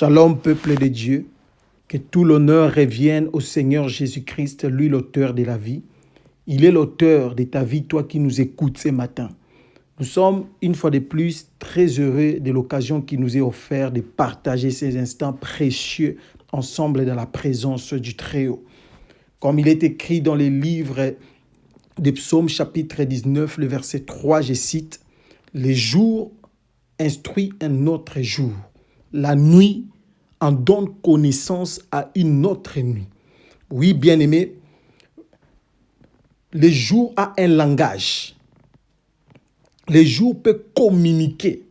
Shalom, peuple de Dieu, que tout l'honneur revienne au Seigneur Jésus-Christ, lui l'auteur de la vie. Il est l'auteur de ta vie, toi qui nous écoutes ce matin. Nous sommes, une fois de plus, très heureux de l'occasion qui nous est offerte de partager ces instants précieux ensemble dans la présence du Très-Haut. Comme il est écrit dans les livres des Psaumes, chapitre 19, le verset 3, je cite, « Les jours instruisent un autre jour. La nuit en donne connaissance à une autre nuit. » Oui, bien-aimé, le jour a un langage. Le jour peut communiquer.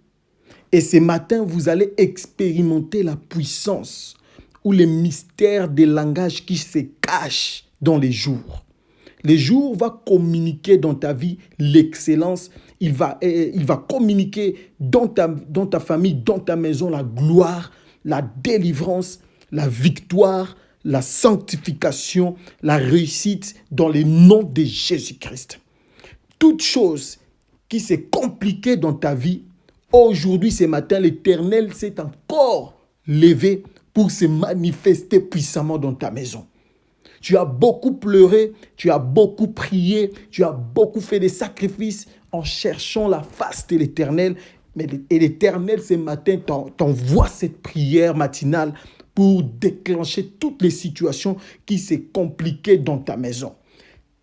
Et ce matin, vous allez expérimenter la puissance ou les mystères des langages qui se cachent dans les jours. Le jour va communiquer dans ta vie l'excellence. Il va communiquer dans ta famille, dans ta maison, la gloire, la délivrance, la victoire, la sanctification, la réussite dans le nom de Jésus-Christ. Toute chose qui s'est compliquée dans ta vie, aujourd'hui, ce matin, l'Éternel s'est encore levé pour se manifester puissamment dans ta maison. Tu as beaucoup pleuré, tu as beaucoup prié, tu as beaucoup fait des sacrifices en cherchant la face de l'Éternel. Et l'Éternel, ce matin, t'envoie cette prière matinale pour déclencher toutes les situations qui s'est compliquées dans ta maison.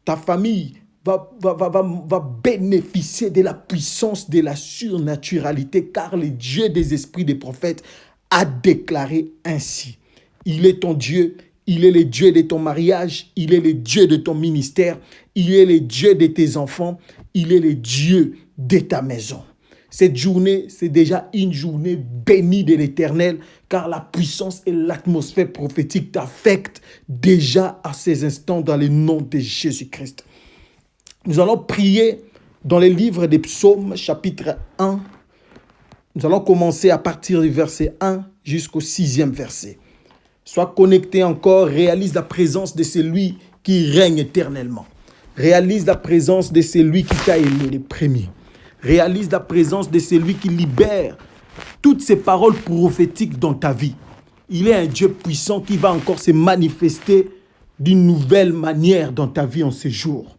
Ta famille va bénéficier de la puissance de la surnaturalité, car le Dieu des esprits des prophètes a déclaré ainsi. Il est ton Dieu. Il est le Dieu de ton mariage, il est le Dieu de ton ministère, il est le Dieu de tes enfants, il est le Dieu de ta maison. Cette journée, c'est déjà une journée bénie de l'Éternel, car la puissance et l'atmosphère prophétique t'affectent déjà à ces instants dans le nom de Jésus-Christ. Nous allons prier dans les livres des Psaumes, chapitre 1. Nous allons commencer à partir du verset 1 jusqu'au 6e verset. Sois connecté encore, réalise la présence de celui qui règne éternellement. Réalise la présence de celui qui t'a aimé le premier. Réalise la présence de celui qui libère toutes ces paroles prophétiques dans ta vie. Il est un Dieu puissant qui va encore se manifester d'une nouvelle manière dans ta vie en ce jour.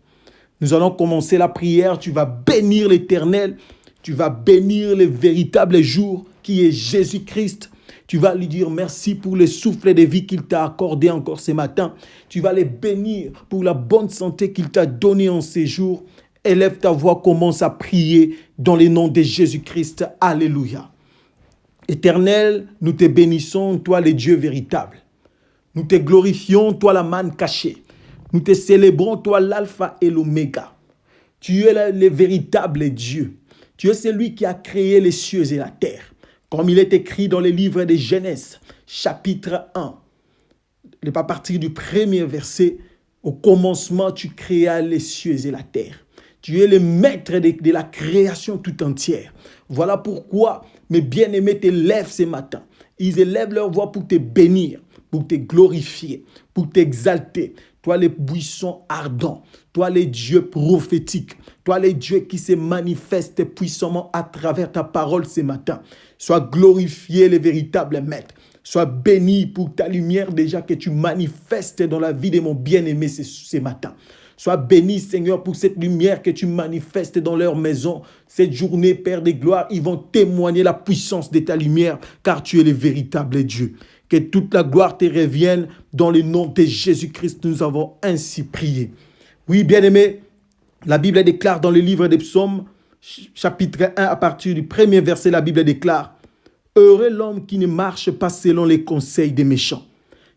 Nous allons commencer la prière. Tu vas bénir l'Éternel. Tu vas bénir le véritable jour qui est Jésus-Christ. Tu vas lui dire merci pour le souffle de vie qu'il t'a accordé encore ce matin. Tu vas le bénir pour la bonne santé qu'il t'a donnée en ces jours. Élève ta voix, commence à prier dans le nom de Jésus-Christ. Alléluia. Éternel, nous te bénissons, toi le Dieu véritable. Nous te glorifions, toi la manne cachée. Nous te célébrons, toi l'alpha et l'oméga. Tu es le véritable Dieu. Tu es celui qui a créé les cieux et la terre. Comme il est écrit dans les livres de Genèse, chapitre 1, à partir du premier verset, au commencement, tu créas les cieux et la terre. Tu es le maître de la création tout entière. Voilà pourquoi mes bien-aimés te lèvent ce matin. Ils élèvent leur voix pour te bénir, pour te glorifier, pour t'exalter. Toi, les buissons ardents, toi, les dieux prophétiques, toi, les dieux qui se manifestent puissamment à travers ta parole ce matin. Sois glorifié, le véritable maître. Sois béni pour ta lumière déjà que tu manifestes dans la vie de mon bien-aimé ce matin. Sois béni, Seigneur, pour cette lumière que tu manifestes dans leur maison. Cette journée, Père de gloire, ils vont témoigner la puissance de ta lumière, car tu es le véritable Dieu. Que toute la gloire te revienne dans le nom de Jésus-Christ. Nous avons ainsi prié. Oui, bien-aimé, la Bible déclare dans le livre des Psaumes, chapitre 1, à partir du premier verset, la Bible déclare « Heureux l'homme qui ne marche pas selon les conseils des méchants,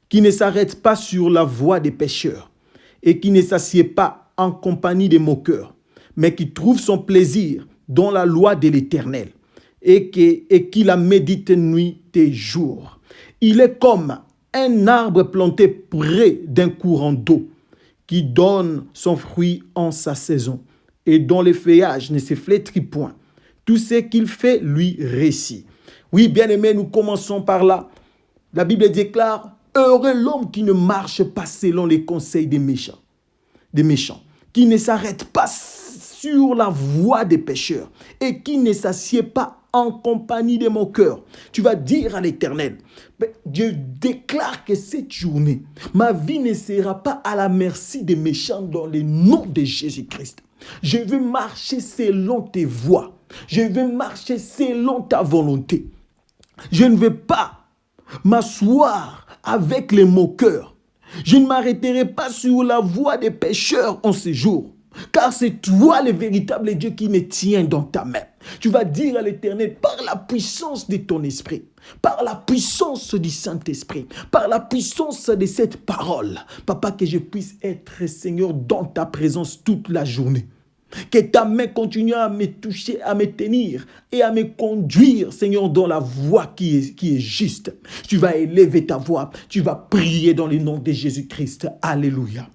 qui ne s'arrête pas sur la voie des pécheurs et qui ne s'assied pas en compagnie des moqueurs, mais qui trouve son plaisir dans la loi de l'Éternel et qui la médite nuit et jour. Il est comme un arbre planté près d'un courant d'eau qui donne son fruit en sa saison et dont le feuillage ne se flétrit point. Tout ce qu'il fait lui réussit. » Oui, bien-aimés, nous commençons par là. La Bible déclare « Heureux l'homme qui ne marche pas selon les conseils des méchants, qui ne s'arrête pas sur la voie des pécheurs et qui ne s'assied pas en compagnie des moqueurs. Tu vas dire à l'Éternel, Dieu déclare que cette journée, ma vie ne sera pas à la merci des méchants dans le nom de Jésus-Christ. Je veux marcher selon tes voies. Je veux marcher selon ta volonté. Je ne veux pas m'asseoir avec les moqueurs. Je ne m'arrêterai pas sur la voie des pécheurs en ce jour. Car c'est toi le véritable Dieu qui me tient dans ta main. Tu vas dire à l'Éternel, par la puissance de ton esprit, par la puissance du Saint-Esprit, par la puissance de cette parole, Papa, que je puisse être, Seigneur, dans ta présence toute la journée. Que ta main continue à me toucher, à me tenir et à me conduire, Seigneur, dans la voie qui est juste. Tu vas élever ta voix, tu vas prier dans le nom de Jésus-Christ. Alléluia.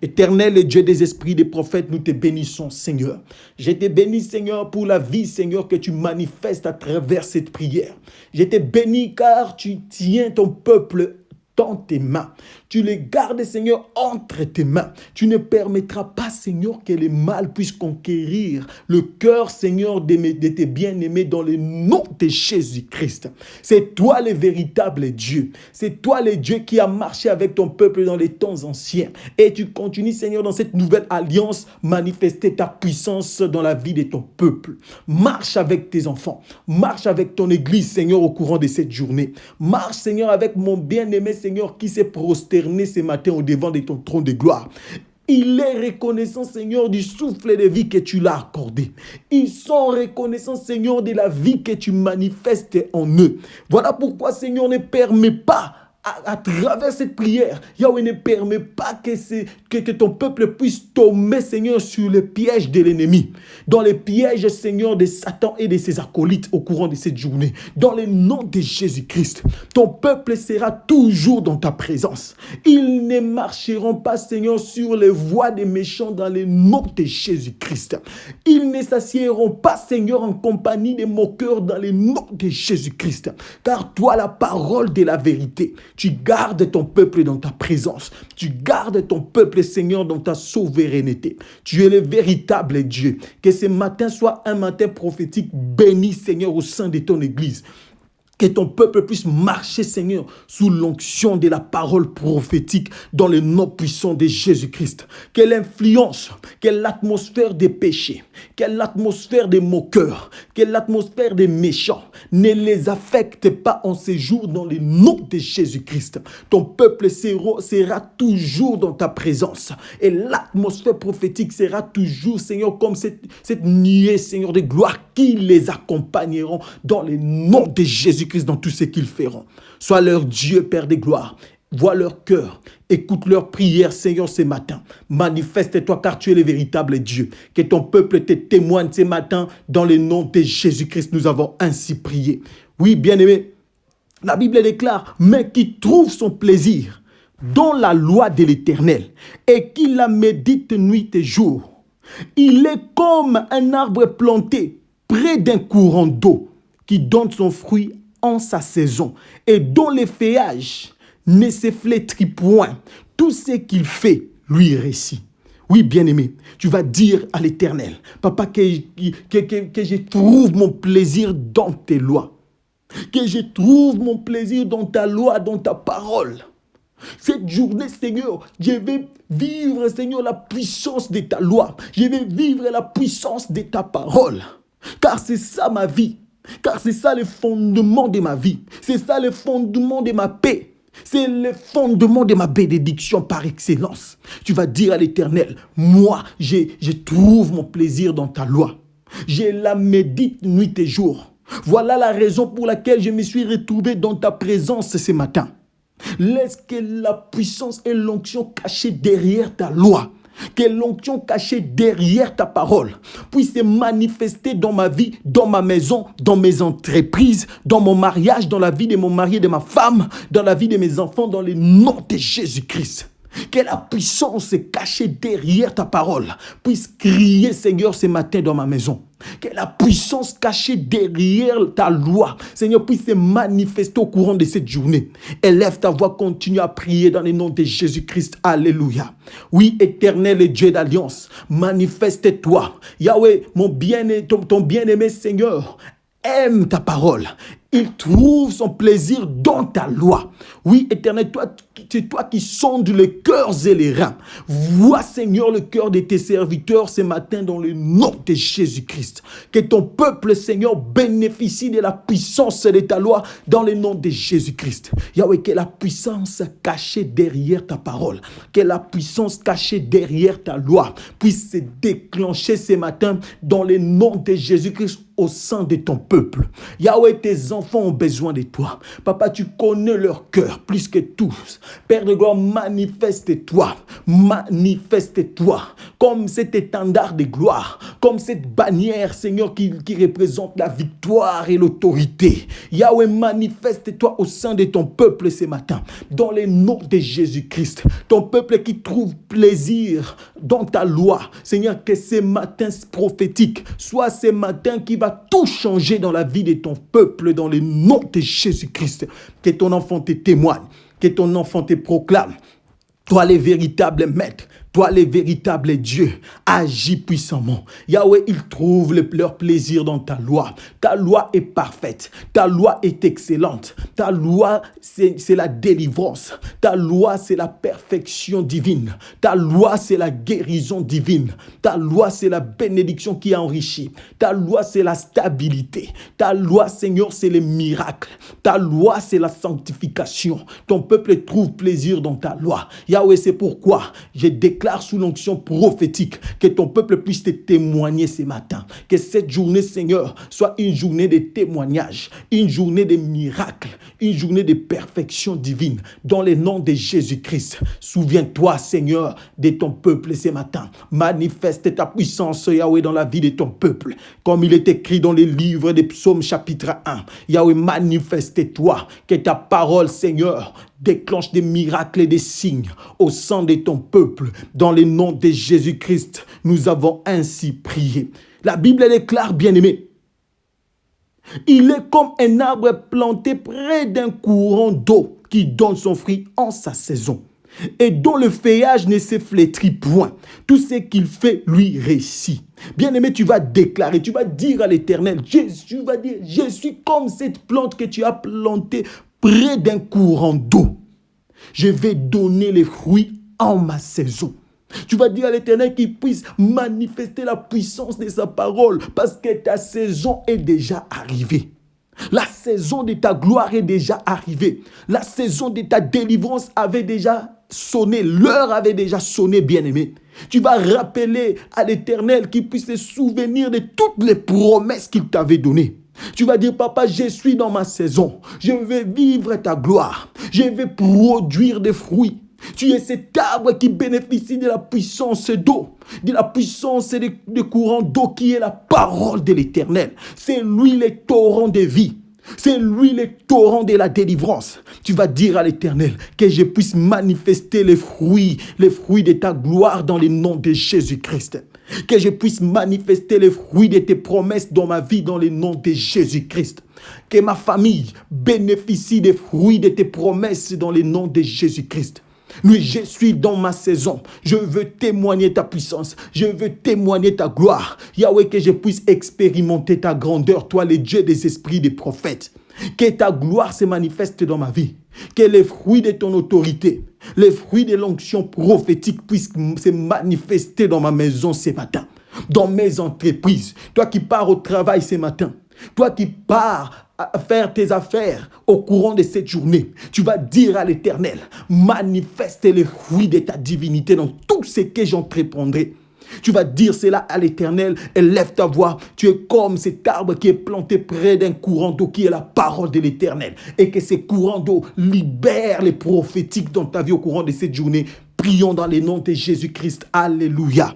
Éternel et Dieu des esprits des prophètes, nous te bénissons, Seigneur. Je te bénis, Seigneur, pour la vie, Seigneur, que tu manifestes à travers cette prière. Je te bénis car tu tiens ton peuple dans tes mains. Tu les gardes, Seigneur, entre tes mains. Tu ne permettras pas, Seigneur, que le mal puisse conquérir le cœur, Seigneur, de tes bien-aimés dans le nom de Jésus-Christ. C'est toi le véritable Dieu. C'est toi le Dieu qui a marché avec ton peuple dans les temps anciens. Et tu continues, Seigneur, dans cette nouvelle alliance, manifester ta puissance dans la vie de ton peuple. Marche avec tes enfants. Marche avec ton église, Seigneur, au courant de cette journée. Marche, Seigneur, avec mon bien-aimé, Seigneur, qui s'est prosterné ce matin au devant de ton trône de gloire. Il est reconnaissant, Seigneur, du souffle de vie que tu l'as accordé. Ils sont reconnaissants, Seigneur, de la vie que tu manifestes en eux. Voilà pourquoi, Seigneur, ne permet pas à travers cette prière, Yahweh ne permet pas que ton peuple puisse tomber, Seigneur, sur le piège de l'ennemi. Dans les pièges, Seigneur, de Satan et de ses acolytes au courant de cette journée. Dans le nom de Jésus-Christ, ton peuple sera toujours dans ta présence. Ils ne marcheront pas, Seigneur, sur les voies des méchants dans le nom de Jésus-Christ. Ils ne s'assiéront pas, Seigneur, en compagnie des moqueurs dans le nom de Jésus-Christ. Car toi, la parole de la vérité, tu gardes ton peuple dans ta présence. Tu gardes ton peuple, Seigneur, dans ta souveraineté. Tu es le véritable Dieu. Que ce matin soit un matin prophétique béni, Seigneur, au sein de ton église. Que ton peuple puisse marcher, Seigneur, sous l'onction de la parole prophétique dans le nom puissant de Jésus-Christ. Que l'influence, que l'atmosphère des péchés, que l'atmosphère des moqueurs, que l'atmosphère des méchants ne les affecte pas en ces jours dans le nom de Jésus-Christ. Ton peuple sera toujours dans ta présence. Et l'atmosphère prophétique sera toujours, Seigneur, comme cette nuée, Seigneur, de gloire qui les accompagneront dans le nom de Jésus-Christ dans tout ce qu'ils feront. Sois leur Dieu, Père de gloire. Vois leur cœur. Écoute leurs prières, Seigneur, ce matin. Manifeste-toi car tu es le véritable Dieu. Que ton peuple te témoigne ce matin dans le nom de Jésus-Christ. Nous avons ainsi prié. Oui, bien-aimé, la Bible déclare, mais qui trouve son plaisir dans la loi de l'Éternel et qui la médite nuit et jour. Il est comme un arbre planté près d'un courant d'eau qui donne son fruit en sa saison et dont les feuillages ne se flétrit point. Tout ce qu'il fait lui réussit. Oui, bien-aimé, tu vas dire à l'Éternel, Papa, que je trouve mon plaisir dans tes lois. Que je trouve mon plaisir dans ta loi, dans ta parole. Cette journée, Seigneur, je vais vivre, Seigneur, la puissance de ta loi. Je vais vivre la puissance de ta parole. Car c'est ça ma vie. Car c'est ça le fondement de ma vie. C'est ça le fondement de ma paix. C'est le fondement de ma bénédiction par excellence. Tu vas dire à l'Éternel, moi, je trouve mon plaisir dans ta loi. Je la médite nuit et jour. Voilà la raison pour laquelle je me suis retrouvé dans ta présence ce matin. Laisse que la puissance et l'onction cachée derrière ta loi, que l'onction cachée derrière ta parole puisse se manifester dans ma vie, dans ma maison, dans mes entreprises, dans mon mariage, dans la vie de mon mari et de ma femme, dans la vie de mes enfants, dans le nom de Jésus-Christ. Que la puissance cachée derrière ta parole puisse crier, Seigneur, ce matin dans ma maison. Que la puissance cachée derrière ta loi, Seigneur, puisse se manifester au courant de cette journée. Élève ta voix, continue à prier dans le nom de Jésus-Christ. Alléluia. Oui, éternel et Dieu d'alliance, manifeste-toi. Yahweh, ton bien-aimé Seigneur, aime ta parole. Il trouve son plaisir dans ta loi. Oui, éternel, c'est toi qui sondes les cœurs et les reins. Vois, Seigneur, le cœur de tes serviteurs ce matin dans le nom de Jésus-Christ. Que ton peuple, Seigneur, bénéficie de la puissance de ta loi dans le nom de Jésus-Christ. Yahweh, que la puissance cachée derrière ta parole, que la puissance cachée derrière ta loi puisse se déclencher ce matin dans le nom de Jésus-Christ au sein de ton peuple. Yahweh, tes enfants ont besoin de toi. Papa, tu connais leur cœur plus que tous. Père de gloire, manifeste-toi. Manifeste-toi comme cet étendard de gloire, comme cette bannière, Seigneur, qui représente la victoire et l'autorité. Yahweh, manifeste-toi au sein de ton peuple ce matin, dans le nom de Jésus-Christ. Ton peuple qui trouve plaisir dans ta loi. Seigneur, que ce matin prophétique soit ce matin qui va tout changer dans la vie de ton peuple, dans le nom de Jésus-Christ. Que ton enfant te témoigne, que ton enfant te proclame. Toi, les véritables maîtres, toi, les véritables dieux, agis puissamment. Yahweh, ils trouvent leur plaisir dans ta loi. Ta loi est parfaite. Ta loi est excellente. Ta loi, c'est la délivrance. Ta loi, c'est la perfection divine. Ta loi, c'est la guérison divine. Ta loi, c'est la bénédiction qui enrichit. Ta loi, c'est la stabilité. Ta loi, Seigneur, c'est les miracles. Ta loi, c'est la sanctification. Ton peuple trouve plaisir dans ta loi. Yahweh, c'est pourquoi je déclare sous l'onction prophétique que ton peuple puisse te témoigner ce matin. Que cette journée, Seigneur, soit une journée de témoignage, une journée de miracles, une journée de perfection divine. Dans le nom de Jésus-Christ, souviens-toi, Seigneur, de ton peuple ce matin. Manifeste ta puissance, Yahweh, dans la vie de ton peuple. Comme il est écrit dans les livres des psaumes chapitre 1. Yahweh, manifeste-toi, que ta parole, Seigneur, déclenche des miracles et des signes au sein de ton peuple. Dans le nom de Jésus-Christ, nous avons ainsi prié. La Bible déclare, bien-aimé, il est comme un arbre planté près d'un courant d'eau qui donne son fruit en sa saison et dont le feuillage ne se flétrit point. Tout ce qu'il fait lui réussit. Bien-aimé, tu vas déclarer, tu vas dire à l'Éternel, tu vas dire, je suis comme cette plante que tu as plantée près d'un courant d'eau. Je vais donner les fruits en ma saison. Tu vas dire à l'Éternel qu'il puisse manifester la puissance de sa parole parce que ta saison est déjà arrivée. La saison de ta gloire est déjà arrivée. La saison de ta délivrance avait déjà sonné. L'heure avait déjà sonné, bien-aimé. Tu vas rappeler à l'Éternel qu'il puisse se souvenir de toutes les promesses qu'il t'avait données. Tu vas dire, papa, je suis dans ma saison. Je vais vivre ta gloire. Je vais produire des fruits. Tu es cet arbre qui bénéficie de la puissance d'eau, de la puissance de courant d'eau qui est la parole de l'Éternel. C'est lui le torrent de vie. C'est lui le torrent de la délivrance. Tu vas dire à l'Éternel que je puisse manifester les fruits de ta gloire dans le nom de Jésus-Christ. Que je puisse manifester les fruits de tes promesses dans ma vie dans le nom de Jésus-Christ. Que ma famille bénéficie des fruits de tes promesses dans le nom de Jésus-Christ. Oui, je suis dans ma saison. Je veux témoigner ta puissance. Je veux témoigner ta gloire. Yahweh, que je puisse expérimenter ta grandeur, toi, le Dieu des esprits des prophètes. Que ta gloire se manifeste dans ma vie. Que les fruits de ton autorité, les fruits de l'onction prophétique puissent se manifester dans ma maison ce matin. Dans mes entreprises. Toi qui pars au travail ce matin. Toi qui pars à faire tes affaires au courant de cette journée, tu vas dire à l'Éternel, manifeste les fruits de ta divinité dans tout ce que j'entreprendrai. Tu vas dire cela à l'Éternel, élève ta voix. Tu es comme cet arbre qui est planté près d'un courant d'eau qui est la parole de l'Éternel. Et que ces courants d'eau libèrent les prophétiques dans ta vie au courant de cette journée. Prions dans le nom de Jésus-Christ. Alléluia.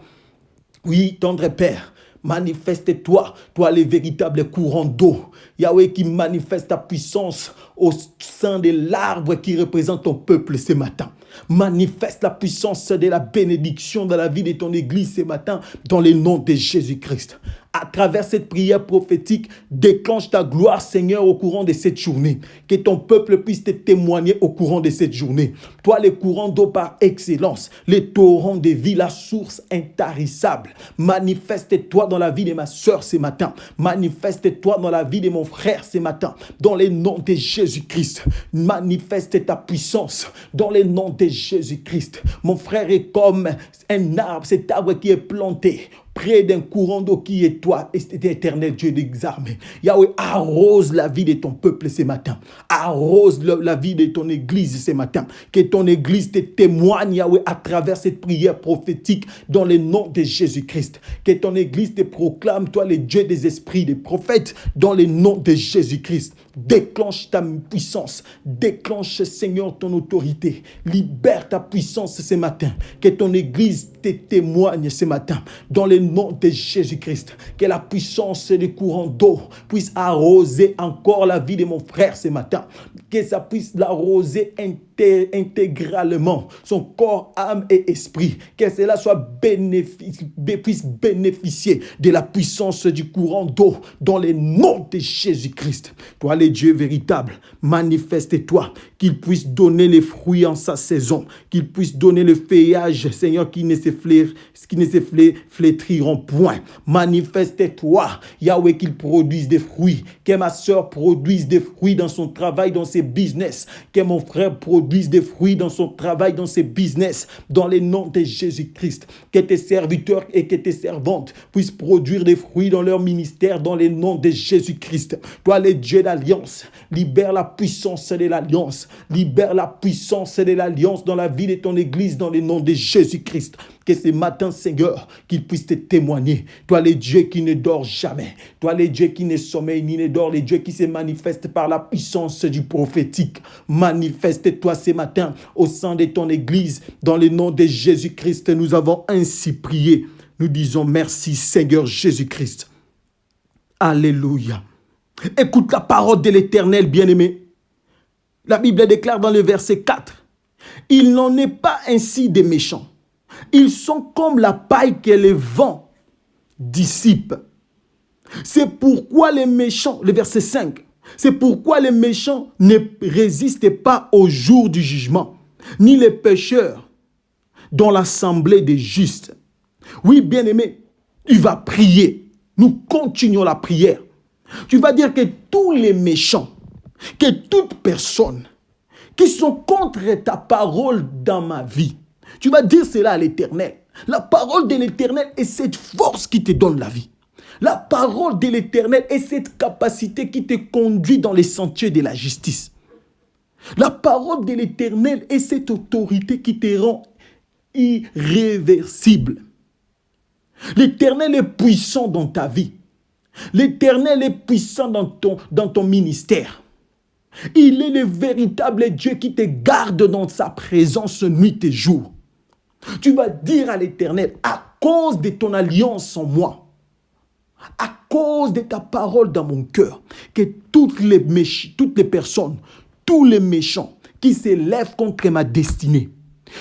Oui, tendre Père. Manifeste-toi, toi les véritables courants d'eau. Yahweh qui manifeste ta puissance au sein de l'arbre qui représente ton peuple ce matin. Manifeste la puissance de la bénédiction dans la vie de ton église ce matin, dans le nom de Jésus-Christ. À travers cette prière prophétique, déclenche ta gloire, Seigneur, au courant de cette journée. Que ton peuple puisse te témoigner au courant de cette journée. Toi, les courants d'eau par excellence, les torrents de vie, la source intarissable. Manifeste-toi dans la vie de ma soeur ce matin. Manifeste-toi dans la vie de mon frère ce matin. Dans le nom de Jésus-Christ. Manifeste ta puissance dans le nom de Jésus-Christ. Mon frère est comme un arbre, cet arbre qui est planté près d'un courant d'eau qui est toi, éternel Dieu des armées. Yahweh, arrose la vie de ton peuple ce matin. Arrose la vie de ton église ce matin. Que ton église te témoigne, Yahweh, à travers cette prière prophétique dans le nom de Jésus-Christ. Que ton église te proclame, toi, le Dieu des esprits, des prophètes, dans le nom de Jésus-Christ. Déclenche ta puissance. Déclenche, Seigneur, ton autorité. Libère ta puissance ce matin. Que ton église te témoigne ce matin. Dans le nom de Jésus-Christ. Que la puissance des courants d'eau puisse arroser encore la vie de mon frère ce matin. Que ça puisse l'arroser intégralement. Son corps, âme et esprit. Que cela puisse bénéficier de la puissance du courant d'eau. Dans le nom de Jésus-Christ. Toi, le Dieu véritable, manifeste-toi, qu'il puisse donner les fruits en sa saison, qu'il puisse donner le feuillage, Seigneur, qui ne se flétriront point. Manifeste-toi, Yahweh, qu'il produise des fruits, que ma soeur produise des fruits dans son travail, dans ses business, que mon frère produise des fruits dans son travail, dans ses business, dans le nom de Jésus-Christ, que tes serviteurs et que tes servantes puissent produire des fruits dans leur ministère, dans le nom de Jésus-Christ. Toi, le Dieu d'alliance, libère la puissance de l'alliance, libère la puissance de l'alliance dans la vie de ton église, dans le nom de Jésus-Christ. Que ce matin, Seigneur, qu'il puisse te témoigner. Toi, le Dieu qui ne dort jamais. Toi, le Dieu qui ne sommeille ni ne dort. Le Dieu qui se manifeste par la puissance du prophétique. Manifeste-toi ce matin au sein de ton église. Dans le nom de Jésus-Christ, nous avons ainsi prié. Nous disons merci, Seigneur Jésus-Christ. Alléluia. Écoute la parole de l'Éternel, bien-aimé. La Bible déclare dans le verset 4. Il n'en est pas ainsi des méchants. Ils sont comme la paille que le vent dissipe. C'est pourquoi les méchants, le verset 5, c'est pourquoi les méchants ne résistent pas au jour du jugement, ni les pécheurs dans l'assemblée des justes. Oui, bien-aimé, tu vas prier. Nous continuons la prière. Tu vas dire que tous les méchants, que toute personne qui sont contre ta parole dans ma vie, tu vas dire cela à l'Éternel. La parole de l'Éternel est cette force qui te donne la vie. La parole de l'Éternel est cette capacité qui te conduit dans les sentiers de la justice. La parole de l'Éternel est cette autorité qui te rend irréversible. L'Éternel est puissant dans ta vie. L'Éternel est puissant dans ton ministère. Il est le véritable Dieu qui te garde dans sa présence nuit et jour. Tu vas dire à l'Éternel, à cause de ton alliance en moi, à cause de ta parole dans mon cœur, que toutes les personnes, tous les méchants qui s'élèvent contre ma destinée,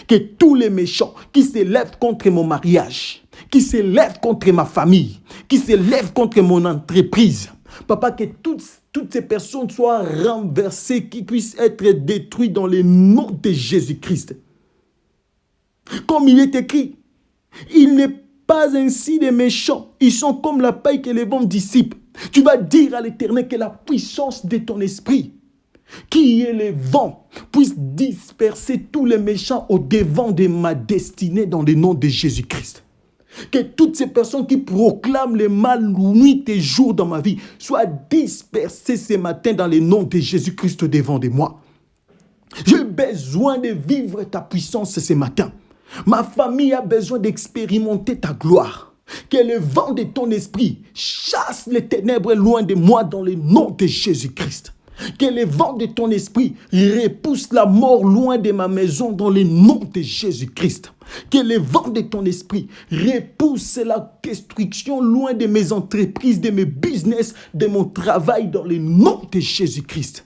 que tous les méchants qui s'élèvent contre mon mariage, qui s'élèvent contre ma famille, qui s'élèvent contre mon entreprise, Papa, que toutes ces personnes soient renversées, qui puissent être détruites dans le nom de Jésus-Christ. Comme il est écrit, il n'est pas ainsi des méchants. Ils sont comme la paille que les vents dissipent. Tu vas dire à l'Éternel que la puissance de ton esprit, qui est le vent, puisse disperser tous les méchants au devant de ma destinée dans le nom de Jésus-Christ. Que toutes ces personnes qui proclament le mal nuit et jour dans ma vie soient dispersées ce matin dans le nom de Jésus-Christ devant de moi. J'ai besoin de vivre ta puissance ce matin. Ma famille a besoin d'expérimenter ta gloire. Que le vent de ton esprit chasse les ténèbres loin de moi dans le nom de Jésus-Christ. Que le vent de ton esprit repousse la mort loin de ma maison dans le nom de Jésus-Christ. Que le vent de ton esprit repousse la destruction loin de mes entreprises, de mes business, de mon travail dans le nom de Jésus-Christ.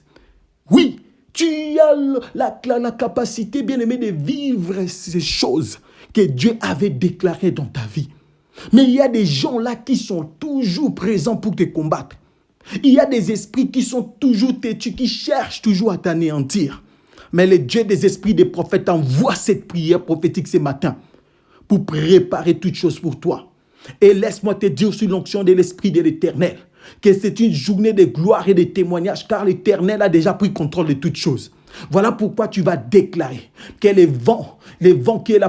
Oui, Tu as la capacité, bien-aimé, de vivre ces choses que Dieu avait déclarées dans ta vie. Mais il y a des gens là qui sont toujours présents pour te combattre. Il y a des esprits qui sont toujours têtus, qui cherchent toujours à t'anéantir. Mais le Dieu des esprits des prophètes envoie cette prière prophétique ce matin pour préparer toutes choses pour toi. Et laisse-moi te dire sous l'onction de l'Esprit de l'Éternel que c'est une journée de gloire et de témoignage car l'Éternel a déjà pris contrôle de toutes choses. Voilà pourquoi tu vas déclarer que les vents qui est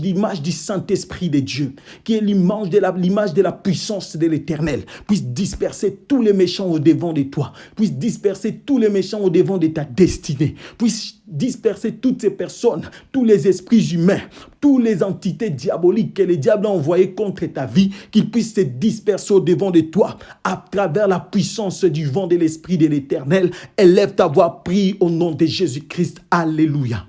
l'image du Saint-Esprit de Dieu, qui est l'image de la puissance de l'Éternel, puisse disperser tous les méchants au devant de toi, puisse disperser tous les méchants au devant de ta destinée, puisse disperser toutes ces personnes, tous les esprits humains, toutes les entités diaboliques que le diable a envoyées contre ta vie, qu'ils puissent se disperser au devant de toi à travers la puissance du vent de l'Esprit de l'Éternel. Élève ta voix, prie au nom de Jésus-Christ. Alléluia.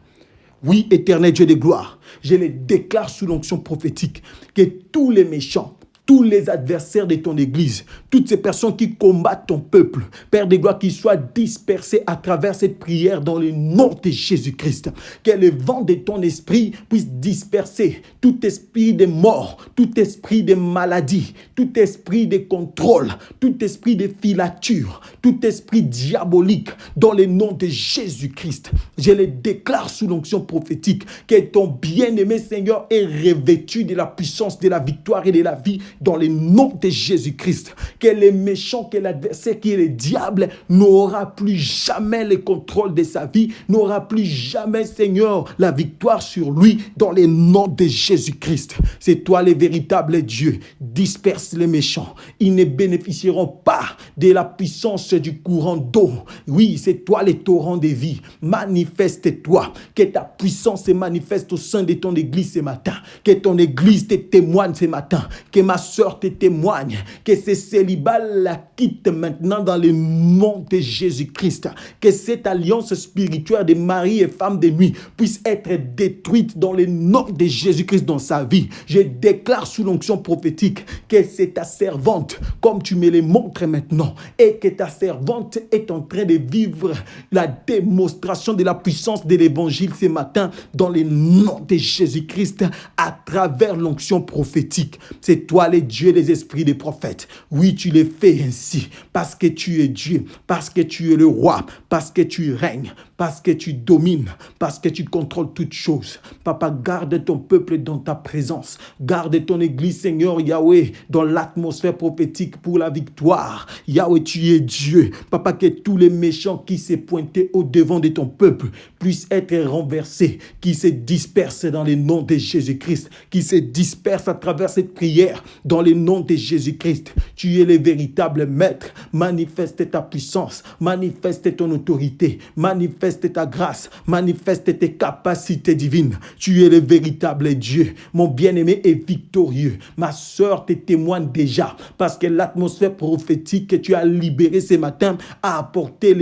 Oui, éternel Dieu de gloire, je les déclare sous l'onction prophétique que tous les méchants, tous les adversaires de ton église, toutes ces personnes qui combattent ton peuple, Père de gloire, qu'ils soient dispersés à travers cette prière dans le nom de Jésus-Christ. Que le vent de ton esprit puisse disperser tout esprit de mort, tout esprit de maladie, tout esprit de contrôle, tout esprit de filature, tout esprit diabolique dans le nom de Jésus-Christ. Je les déclare sous l'onction prophétique que ton bien-aimé Seigneur est revêtu de la puissance, de la victoire et de la vie dans le nom de Jésus-Christ. Que les méchants, que l'adversaire, qui est le diable, n'aura plus jamais le contrôle de sa vie, n'aura plus jamais, Seigneur, la victoire sur lui dans le nom de Jésus-Christ. C'est toi le véritable Dieu. Disperse les méchants. Ils ne bénéficieront pas de la puissance du courant d'eau. Oui, c'est toi le torrent de vie. Manifeste-toi. Que ta puissance se manifeste au sein de ton église ce matin. Que ton église te témoigne ce matin. Que ma soeur te témoigne. Que ce célibat la quitte maintenant dans le nom de Jésus-Christ. Que cette alliance spirituelle de mari et femme de nuit puisse être détruite dans le nom de Jésus-Christ dans sa vie. Je déclare sous l'onction prophétique que c'est ta servante, comme tu me le montres maintenant, et que ta servante est en train de vivre la démonstration de la puissance de l'évangile ce matin dans le nom de Jésus-Christ à travers l'onction prophétique. C'est toi le Dieu des esprits des prophètes. Oui, tu le fais ainsi parce que tu es Dieu, parce que tu es le roi, parce que tu règnes, parce que tu domines, parce que tu contrôles toutes choses. Papa, garde ton peuple dans ta présence. Garde ton église, Seigneur Yahweh, dans l'atmosphère prophétique pour la victoire. Yahweh, tu es Dieu. Papa, que tous les méchants qui s'est pointés au devant de ton peuple puissent être renversés, qui se dispersent dans le nom de Jésus-Christ, qui se dispersent à travers cette prière dans le nom de Jésus-Christ. Tu es le véritable maître. Manifeste ta puissance, manifeste ton autorité, manifeste ta grâce, manifeste tes capacités divines. Tu es le véritable Dieu. Mon bien-aimé est victorieux. Ma sœur te témoigne déjà parce que l'atmosphère prophétique que tu as libérée ce matin a apporté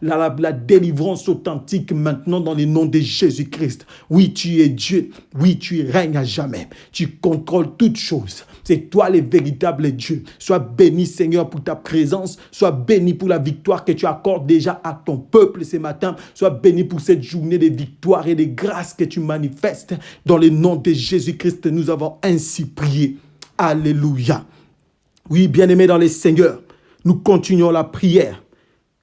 la délivrance authentique maintenant dans le nom de Jésus-Christ. Oui, tu es Dieu. Oui, tu règnes à jamais. Tu contrôles toutes choses. C'est toi le véritable Dieu. Sois béni, Seigneur, pour ta présence. Sois béni pour la victoire que tu accordes déjà à ton peuple ce matin. Sois béni pour cette journée de victoire et de grâce que tu manifestes. Dans le nom de Jésus-Christ, nous avons ainsi prié. Alléluia. Oui, bien-aimés dans le Seigneur, nous continuons la prière.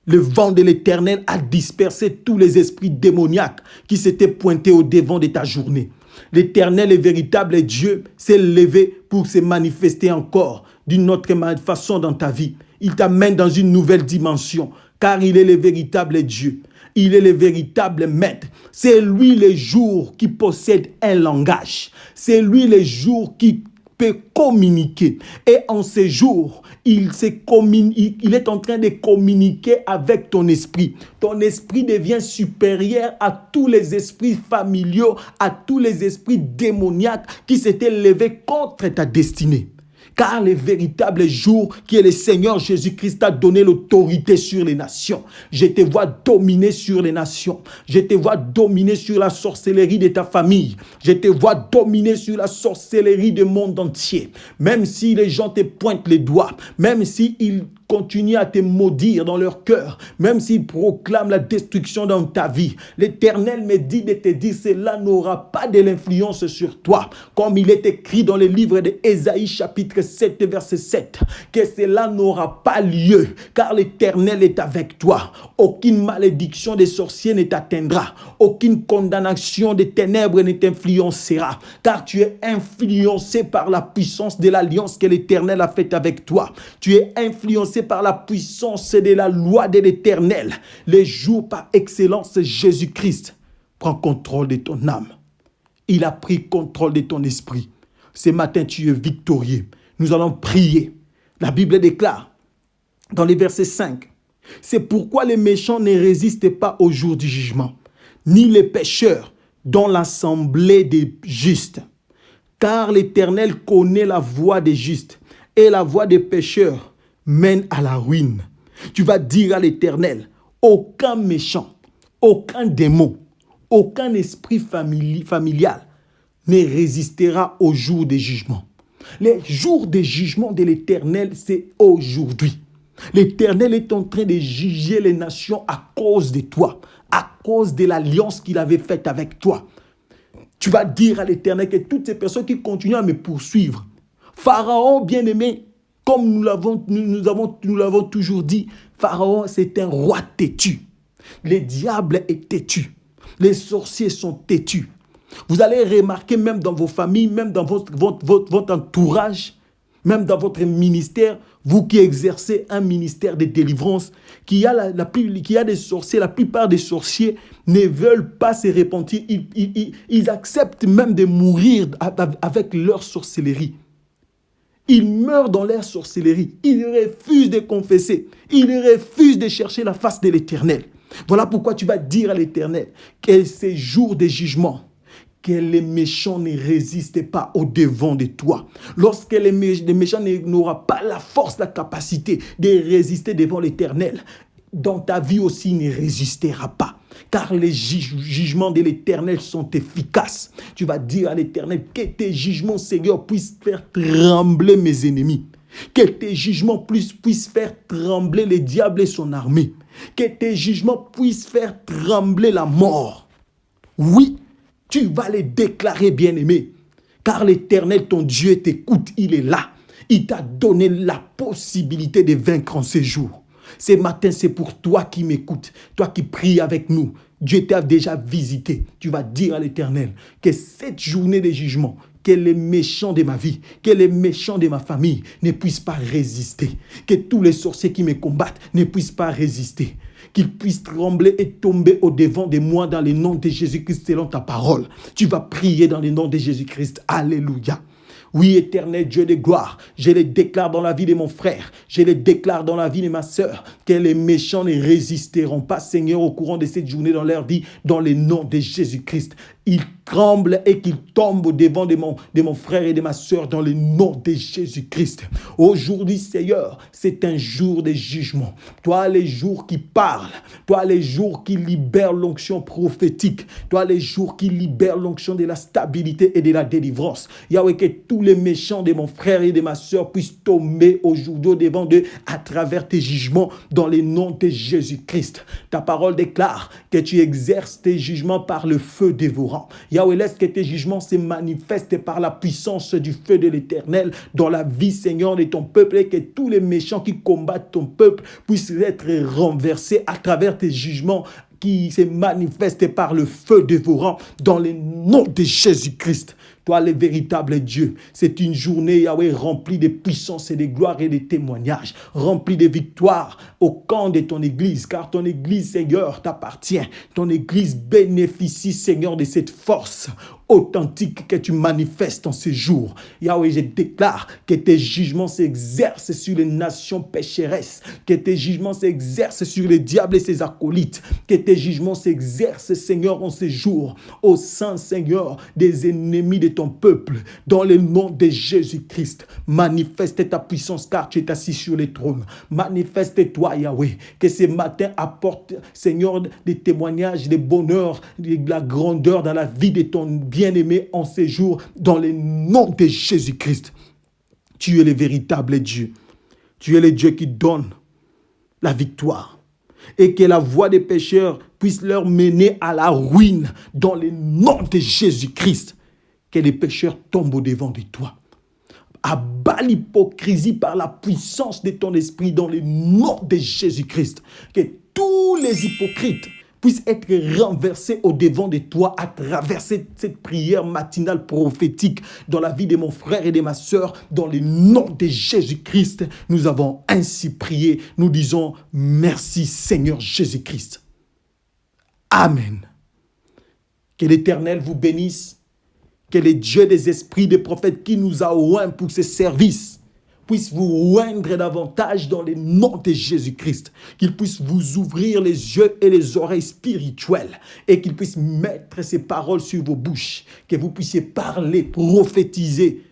Le vent de l'Éternel a dispersé tous les esprits démoniaques qui s'étaient pointés au devant de ta journée. L'Éternel et véritable Dieu s'est levé pour se manifester encore d'une autre façon dans ta vie. Il t'amène dans une nouvelle dimension car il est le véritable Dieu. Il est le véritable maître. C'est lui le jour qui possède un langage. C'est lui le jour qui peut communiquer. Et en ce jour, il est en train de communiquer avec ton esprit. Ton esprit devient supérieur à tous les esprits familiaux, à tous les esprits démoniaques qui s'étaient levés contre ta destinée. Car le véritable jour qui est le Seigneur Jésus-Christ t'a donné l'autorité sur les nations. Je te vois dominer sur les nations. Je te vois dominer sur la sorcellerie de ta famille. Je te vois dominer sur la sorcellerie du monde entier. Même si les gens te pointent les doigts, même si ils continuent à te maudire dans leur cœur, même s'ils proclament la destruction dans ta vie, l'Éternel me dit de te dire, cela n'aura pas de l'influence sur toi. Comme il est écrit dans le livre d'Ésaïe chapitre 7 verset 7, que cela n'aura pas lieu, car l'Éternel est avec toi. Aucune malédiction des sorciers ne t'atteindra, aucune condamnation des ténèbres ne t'influencera, car tu es influencé par la puissance de l'alliance que l'Éternel a faite avec toi. Tu es influencé par la puissance de la loi de l'Éternel. Les jours par excellence, Jésus-Christ prend contrôle de ton âme. Il a pris contrôle de ton esprit. Ce matin, tu es victorieux. Nous allons prier. La Bible déclare dans les versets 5, c'est pourquoi les méchants ne résistent pas au jour du jugement, ni les pécheurs dans l'assemblée des justes. Car l'Éternel connaît la voie des justes, et la voie des pécheurs mène à la ruine. Tu vas dire à l'Éternel, aucun méchant, aucun démon, aucun esprit familial ne résistera au jour des jugements. Les jours des jugements de l'Éternel, c'est aujourd'hui. L'Éternel est en train de juger les nations à cause de toi, à cause de l'alliance qu'il avait faite avec toi. Tu vas dire à l'Éternel que toutes ces personnes qui continuent à me poursuivre, Pharaon bien-aimé, comme nous l'avons toujours dit, Pharaon c'est un roi têtu. Le diable est têtu. Les sorciers sont têtus. Vous allez remarquer même dans vos familles, même dans votre entourage, même dans votre ministère, vous qui exercez un ministère de délivrance, qu'il y a des sorciers, la plupart des sorciers ne veulent pas se repentir. Ils acceptent même de mourir avec leur sorcellerie. Ils meurent dans leur sorcellerie. Ils refusent de confesser. Ils refusent de chercher la face de l'Éternel. Voilà pourquoi tu vas dire à l'Éternel que ces jours de jugement, que les méchants ne résistent pas au devant de toi. Lorsque les méchants n'auront pas la force, la capacité de résister devant l'Éternel, dans ta vie aussi, il ne résistera pas. Car les jugements de l'Éternel sont efficaces. Tu vas dire à l'Éternel que tes jugements, Seigneur, puissent faire trembler mes ennemis. Que tes jugements puissent faire trembler le diable et son armée. Que tes jugements puissent faire trembler la mort. Oui, tu vas les déclarer, bien-aimé. Car l'Éternel, ton Dieu, t'écoute, il est là. Il t'a donné la possibilité de vaincre en ces jours. Ce matin, c'est pour toi qui m'écoutes, toi qui pries avec nous. Dieu t'a déjà visité. Tu vas dire à l'Éternel que cette journée de jugement, que les méchants de ma vie, que les méchants de ma famille ne puissent pas résister. Que tous les sorciers qui me combattent ne puissent pas résister. Qu'ils puissent trembler et tomber au-devant de moi dans le nom de Jésus-Christ selon ta parole. Tu vas prier dans le nom de Jésus-Christ. Alléluia. Oui, éternel Dieu de gloire, je les déclare dans la vie de mon frère, je les déclare dans la vie de ma sœur, que les méchants ne résisteront pas, Seigneur, au courant de cette journée dans leur vie, dans le nom de Jésus-Christ. Ils tremblent et qu'ils tombent au-devant de mon frère et de ma sœur dans le nom de Jésus-Christ. Aujourd'hui, Seigneur, c'est un jour de jugement. Toi, les jours qui parlent, toi, les jours qui libèrent l'onction prophétique, toi, les jours qui libèrent l'onction de la stabilité et de la délivrance. Yahweh, que tous les méchants de mon frère et de ma sœur puissent tomber aujourd'hui au-devant d'eux à travers tes jugements dans le nom de Jésus-Christ. Ta parole déclare que tu exerces tes jugements par le feu dévorant. Yahweh, laisse que tes jugements se manifestent par la puissance du feu de l'Éternel dans la vie, Seigneur, de ton peuple, et que tous les méchants qui combattent ton peuple puissent être renversés à travers tes jugements qui se manifestent par le feu dévorant dans le nom de Jésus-Christ. Toi, le véritable Dieu, c'est une journée, Yahweh, remplie de puissance et de gloire et de témoignages, remplie de victoires au camp de ton Église, car ton Église, Seigneur, t'appartient. Ton Église bénéficie, Seigneur, de cette force authentique que tu manifestes en ces jours. Yahweh, je déclare que tes jugements s'exercent sur les nations pécheresses, que tes jugements s'exercent sur les diables et ses acolytes, que tes jugements s'exercent, Seigneur, en ces jours, au sein, Seigneur, des ennemis de ton peuple, dans le nom de Jésus-Christ. Manifeste ta puissance, car tu es assis sur le trône. Manifeste-toi, Yahweh, que ce matin apporte, Seigneur, des témoignages, des bonheurs, de la grandeur dans la vie de ton bien-aimé en ces jours, dans le nom de Jésus-Christ. Tu es le véritable Dieu. Tu es le Dieu qui donne la victoire. Et que la voie des pécheurs puisse leur mener à la ruine dans le nom de Jésus-Christ. Que les pécheurs tombent au-devant de toi. Abat l'hypocrisie par la puissance de ton esprit dans le nom de Jésus-Christ. Que tous les hypocrites puissent être renversés au-devant de toi à travers cette prière matinale prophétique dans la vie de mon frère et de ma sœur. Dans le nom de Jésus-Christ, nous avons ainsi prié. Nous disons merci Seigneur Jésus-Christ. Amen. Que l'Éternel vous bénisse. Que le Dieu des esprits des prophètes qui nous a oints pour ce service puisse vous oindre davantage dans le nom de Jésus-Christ. Qu'il puisse vous ouvrir les yeux et les oreilles spirituelles et qu'il puisse mettre ses paroles sur vos bouches. Que vous puissiez parler, prophétiser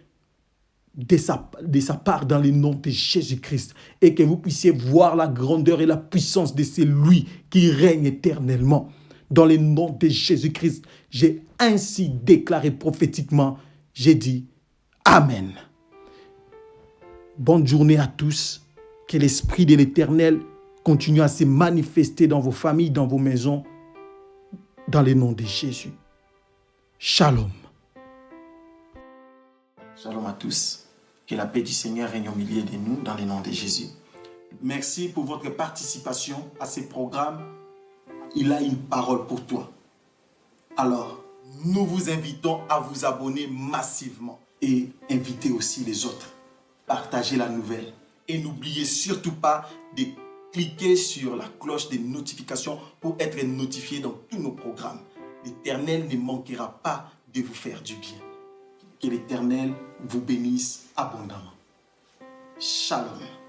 de sa part dans le nom de Jésus-Christ et que vous puissiez voir la grandeur et la puissance de celui qui règne éternellement. Dans le nom de Jésus-Christ, j'ai ainsi déclaré prophétiquement, j'ai dit Amen. Bonne journée à tous. Que l'Esprit de l'Éternel continue à se manifester dans vos familles, dans vos maisons, dans le nom de Jésus. Shalom. Shalom à tous. Que la paix du Seigneur règne au milieu de nous dans le nom de Jésus. Merci pour votre participation à ce programme. Il a une parole pour toi. Alors, nous vous invitons à vous abonner massivement et invitez aussi les autres. Partagez la nouvelle et n'oubliez surtout pas de cliquer sur la cloche des notifications pour être notifié dans tous nos programmes. L'Éternel ne manquera pas de vous faire du bien. Que l'Éternel vous bénisse abondamment. Shalom.